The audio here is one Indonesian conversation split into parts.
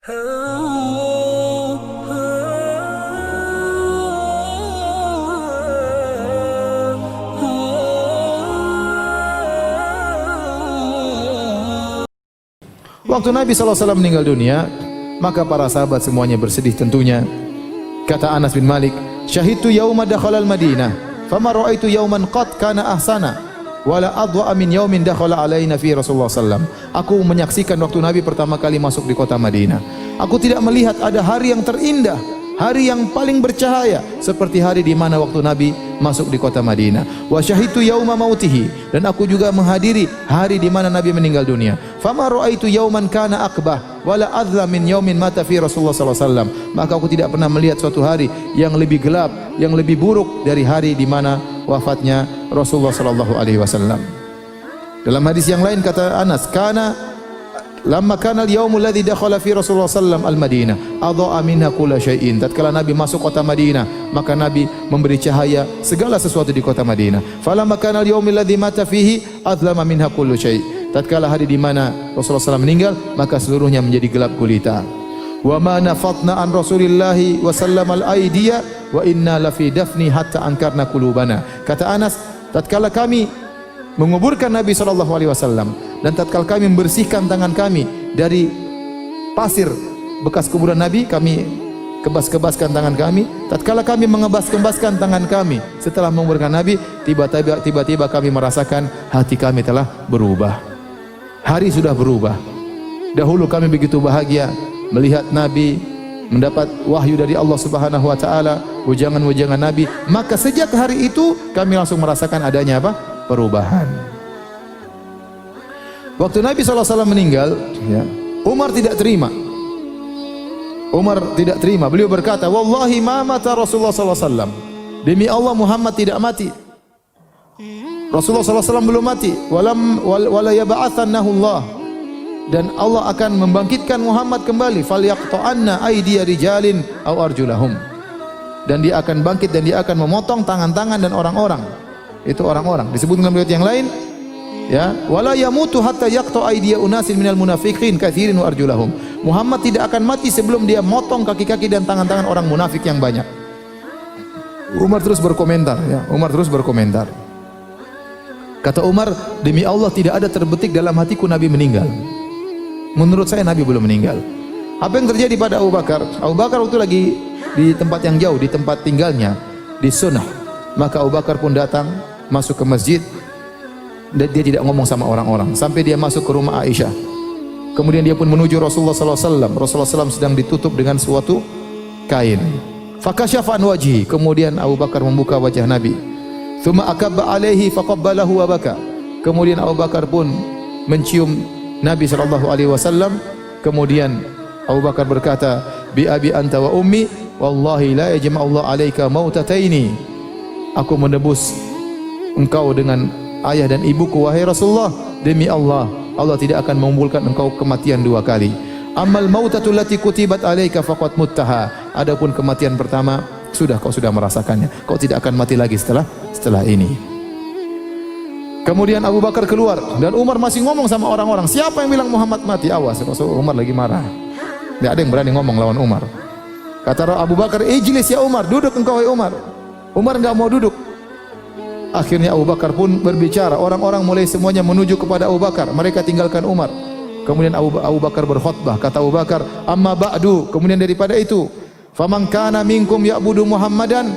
Waktu Nabi SAW meninggal dunia, maka para sahabat semuanya bersedih tentunya. Kata Anas bin Malik, "Syahidtu yauma dakhala al-Madinah, fama ra'aitu yauman qad kana ahsana, wala adwa min yaumin dakhala alaina fi Rasulullah sallam." Aku menyaksikan waktu Nabi pertama kali masuk di kota Madinah. Aku tidak melihat ada hari yang terindah, hari yang paling bercahaya seperti hari di mana waktu Nabi masuk di kota Madinah. Wa syahidtu yauma mautihi, dan aku juga menghadiri hari di mana Nabi meninggal dunia. Fama ra'aitu yauman kana akbah wala adla min yaumin mata fi Rasulullah sallallahu alaihi wasallam. Maka aku tidak pernah melihat suatu hari yang lebih gelap, yang lebih buruk dari hari di mana wafatnya Rasulullah sallallahu alaihi wasallam. Dalam hadis yang lain kata Anas, lamma kana al-yaumul ladzi dakhala fi Rasulullah sallallahu al-Madinah adha'a minha kulla syai'in. Tatkala Nabi masuk kota Madinah, maka Nabi memberi cahaya segala sesuatu di kota Madinah. Falamma kana al-yaumul ladzi mata fihi adlama minha kullu syai'. Tatkala hari di mana Rasulullah SAW meninggal, maka seluruhnya menjadi gelap gulita. Wa ma nafatna an Rasulillah wa sallam al-aidiya wa inna la fi dafni hatta ankarna qulubana. Kata Anas, tatkala kami menguburkan Nabi SAW dan tatkala kami membersihkan tangan kami dari pasir bekas kuburan Nabi, kami kebas-kebaskan tangan kami. Tatkala kami mengebas-kebaskan tangan kami setelah menguburkan Nabi, tiba-tiba kami merasakan hati kami telah berubah. Hari sudah berubah. Dahulu kami begitu bahagia melihat Nabi, mendapat wahyu dari Allah Subhanahu wa taala, ujangan-ujangan Nabi. Maka sejak hari itu kami langsung merasakan adanya apa? Perubahan. Waktu Nabi SAW meninggal, ya, Umar tidak terima. Beliau berkata, "Wallahi ma mata Rasulullah SAW." Demi Allah, Muhammad tidak mati. Rasulullah SAW belum mati. Wala yab'atsannahu Allah. Dan Allah akan membangkitkan Muhammad kembali. Falyaqta'anna aydiya rijalin aw arjulahum. Dan dia akan bangkit dan dia akan memotong tangan-tangan dan orang-orang. Itu orang-orang. Disebut dalam riwayat yang lain, ya, wala yamutu hatta yaqta aydiya unasin minal munafiqin katsirin wa arjulahum. Muhammad tidak akan mati sebelum dia motong kaki-kaki dan tangan-tangan orang munafik yang banyak. Umar terus berkomentar, ya. Kata Umar, demi Allah tidak ada terbetik dalam hatiku Nabi meninggal. Menurut saya Nabi belum meninggal. Apa yang terjadi pada Abu Bakar? Abu Bakar waktu lagi di tempat yang jauh, di tempat tinggalnya di Sunnah. Maka Abu Bakar pun datang, masuk ke masjid, dan dia tidak ngomong sama orang-orang sampai dia masuk ke rumah Aisyah. Kemudian dia pun menuju Rasulullah SAW. Rasulullah SAW sedang ditutup dengan suatu kain. Fakashafa an wajhi. Kemudian Abu Bakar membuka wajah Nabi. Tsumma akabba alaihi faqabbalahu wa baka. Kemudian Abu Bakar pun mencium Nabi SAW. Kemudian Abu Bakar berkata, "Bi abi anta wa ummi, wallahi la yajma'u Allah 'alaika mautataini." Aku menebus engkau dengan ayah dan ibuku wahai Rasulullah. Demi Allah, Allah tidak akan mengumpulkan engkau kematian dua kali. Amal mautatul lati kutibat 'alaika faqad muttaha. Adapun kematian pertama kau sudah merasakannya. Kau tidak akan mati lagi setelah ini. Kemudian Abu Bakar keluar dan Umar masih ngomong sama orang-orang, siapa yang bilang Muhammad mati? Awas, Umar lagi marah. Tidak ada yang berani ngomong lawan Umar. Kata Abu Bakar, "Ijlis ya Umar, duduk engkau wahai Umar." Umar enggak mau duduk. Akhirnya Abu Bakar pun berbicara. Orang-orang mulai semuanya menuju kepada Abu Bakar. Mereka tinggalkan Umar. Kemudian Abu Bakar berkhutbah. Kata Abu Bakar, "Amma ba'du." Kemudian daripada itu, "Faman kana minkum ya'budu Muhammadan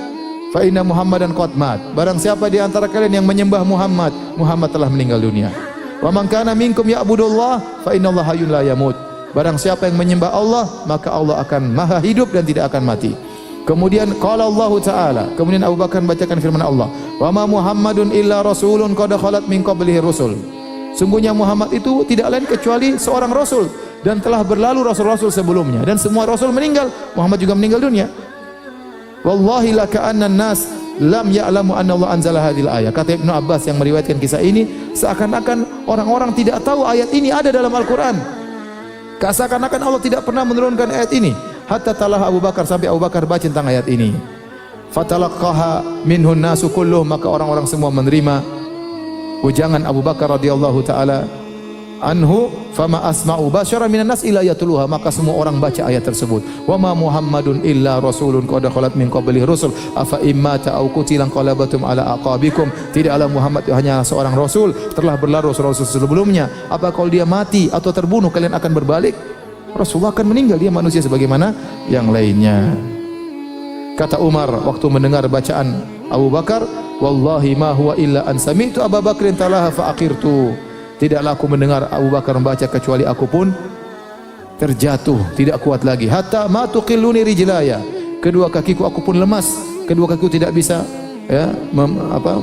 fa inna Muhammadan qad mat." Barang siapa di antara kalian yang menyembah Muhammad, Muhammad telah meninggal dunia. "Wa man kana minkum ya'budullah fa innallaha hayyun la yamut." Barang siapa yang menyembah Allah, maka Allah akan maha hidup dan tidak akan mati. Kemudian qala Allah Ta'ala, kemudian Abu Bakar membacakan firman Allah, "Wa ma Muhammadun illa rasulun qad khalat min qablihi rusul." Sungguhnya Muhammad itu tidak lain kecuali seorang rasul dan telah berlalu rasul-rasul sebelumnya dan semua rasul meninggal. Muhammad juga meninggal dunia. Wallahi laka'anna an-nas lam ya'lamu anna Allah anzala hadhil ayah. Kata Ibnu Abbas yang meriwayatkan kisah ini, seakan-akan orang-orang tidak tahu ayat ini ada dalam Al-Qur'an. Seakan-akan Allah tidak pernah menurunkan ayat ini. Hatta talah Abu Bakar, sampai Abu Bakar baca tentang ayat ini. Fatalaqaha minhun nasu kulluh, maka orang-orang semua menerima ujangan Abu Bakar radhiyallahu taala anhu fama asma'u basyara minan nas illa yatluha, maka semua orang baca ayat tersebut. Wa ma Muhammadun illa rasulun qad khalat min qablihi rusul afa immata aw qutilan qalabatum ala aqabikum, tidaklah Muhammad hanya seorang rasul, telah berlalu rasul sebelumnya, apa kalau dia mati atau terbunuh kalian akan berbalik? Rasulullah akan meninggal, dia manusia sebagaimana yang lainnya. Kata Umar waktu mendengar bacaan Abu Bakar, wallahi ma huwa illa an sami'tu Abu Bakrin talaha fa aqirtu, tidaklah aku mendengar Abu Bakar membaca kecuali aku pun terjatuh, tidak kuat lagi. Hatta ma tuqilluni rijlaya, kedua kakiku aku pun lemas, kedua kakiku tidak bisa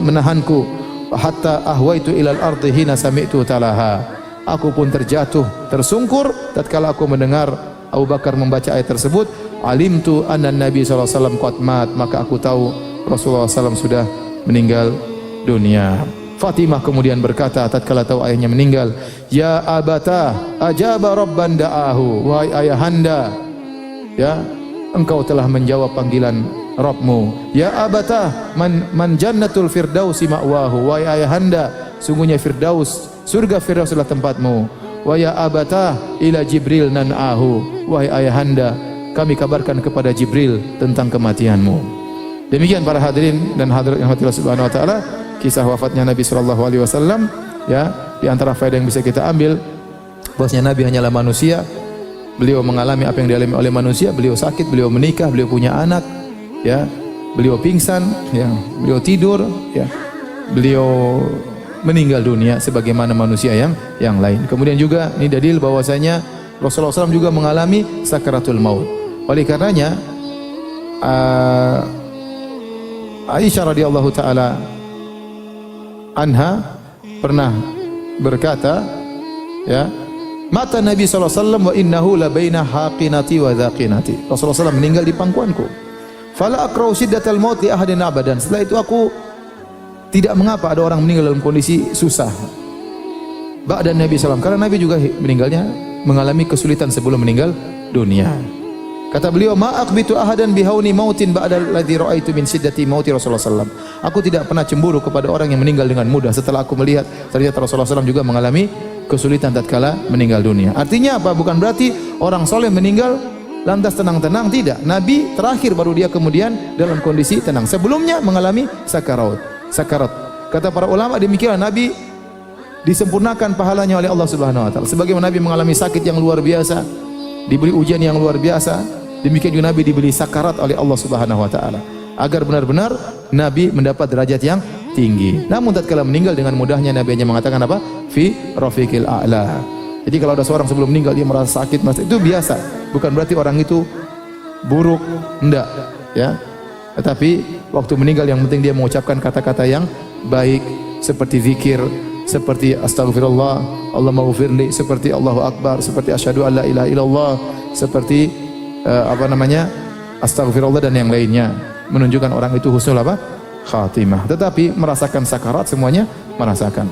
menahanku. Hatta ahwaitu ilal ardi hina sami'tu talaha, aku pun terjatuh, tersungkur tatkala aku mendengar Abu Bakar membaca ayat tersebut. Alimtu anna Nabi sallallahu alaihi wasallam qad mat, maka aku tahu Rasulullah SAW sudah meninggal dunia. Fatimah kemudian berkata tatkala tahu ayahnya meninggal, ya abata ajaba rabban da'ahu, wahai ayahanda, ya engkau telah menjawab panggilan Rabbmu. Ya abata man jannatul firdausi ma'wahu, wahai ayahanda, sungguhnya Firdaus, surga Firdaus adalah tempatmu. Wa ya abata ila Jibril nan'ahu, wahai ayahanda, kami kabarkan kepada Jibril tentang kematianmu. Demikian para hadirin dan hadirat yang Allah Subhanahu wa taala, kisah wafatnya Nabi sallallahu alaihi wasallam. Ya, di antara faedah yang bisa kita ambil bahwasanya Nabi hanyalah manusia. Beliau mengalami apa yang dialami oleh manusia, beliau sakit, beliau menikah, beliau punya anak, ya. Beliau pingsan, ya. Beliau tidur, ya. Beliau meninggal dunia sebagaimana manusia yang lain. Kemudian juga ini dalil bahwasanya Rasulullah SAW juga mengalami sakaratul maut. Oleh karenanya Aisyah radhiyallahu taala anha pernah berkata, ya, mata Nabi sallallahu alaihi wasallam wa innahu la baina haqinati wa dhaqinati. Rasulullah SAW meninggal di pangkuanku. Fala akrau syiddatal maut li ahadin abadan. Setelah itu aku tidak mengapa ada orang meninggal dalam kondisi susah. Ba'da Nabi sallallahu, karena Nabi juga meninggalnya mengalami kesulitan sebelum meninggal dunia. Kata beliau, ma aqbitu ahadan bihauni mautin ba'da alladhi ra'aitu min shiddati mauti Rasulullah sallallahu. Aku tidak pernah cemburu kepada orang yang meninggal dengan mudah setelah aku melihat ternyata Rasulullah sallallahu juga mengalami kesulitan tatkala meninggal dunia. Artinya apa? Bukan berarti orang soleh meninggal lantas tenang-tenang, tidak. Nabi terakhir baru dia kemudian dalam kondisi tenang. Sebelumnya mengalami sakarat. Kata para ulama demikianlah Nabi disempurnakan pahalanya oleh Allah Subhanahu wa taala. Sebagaimana Nabi mengalami sakit yang luar biasa, diberi ujian yang luar biasa, demikian juga Nabi diberi sakarat oleh Allah Subhanahu wa taala agar benar-benar Nabi mendapat derajat yang tinggi. Namun tatkala meninggal dengan mudahnya Nabi hanya mengatakan apa? Fi rafiqil a'la. Jadi kalau ada seorang sebelum meninggal dia merasa sakit, itu biasa. Bukan berarti orang itu buruk, enggak, ya. Tetapi waktu meninggal yang penting dia mengucapkan kata-kata yang baik seperti zikir, seperti astagfirullah, Allahumma ghfirli, seperti Allahu akbar, seperti asyhadu alla ilaha illallah, seperti astagfirullah dan yang lainnya, menunjukkan orang itu husnul khatimah. Tetapi merasakan sakarat semuanya merasakan.